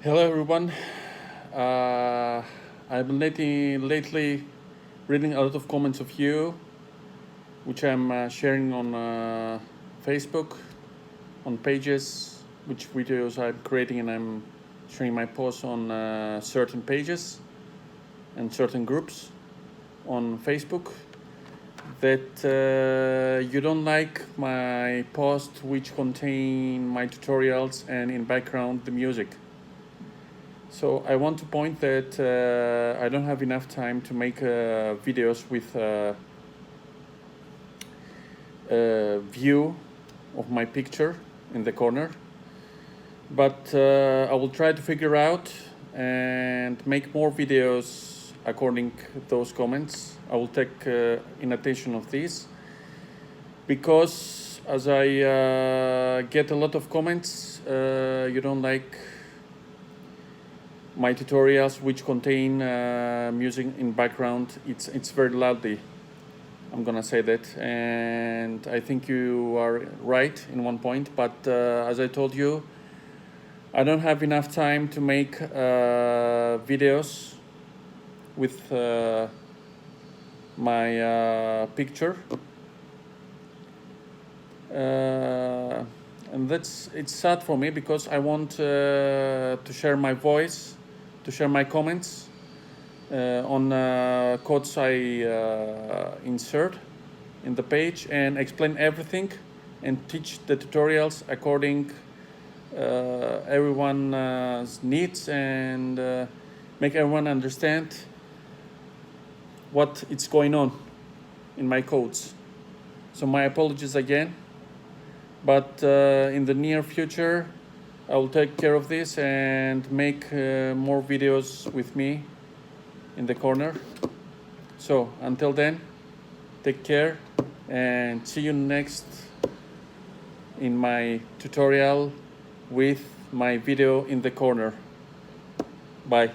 Hello, everyone. I've been lately reading a lot of comments of you, which I'm sharing on Facebook, on pages, which videos I'm creating, and I'm sharing my posts on certain pages and certain groups on Facebook. That you don't like my posts, which contain my tutorials and in background the music. So I want to point that I don't have enough time to make videos with a view of my picture in the corner, but I will try to figure out and make more videos according to those comments. I will take in attention of these, because as I get a lot of comments, you don't like my tutorials which contain music in background. It's very loudly, I'm gonna say that, and I think you are right in one point, but as I told you, I don't have enough time to make videos with my picture, and it's sad for me, because I want to share my voice, to share my comments on codes I insert in the page, and explain everything and teach the tutorials according everyone's needs, and make everyone understand what is going on in my codes. So my apologies again, but in the near future I will take care of this and make more videos with me in the corner. So until then, take care and see you next in my tutorial with my video in the corner. Bye.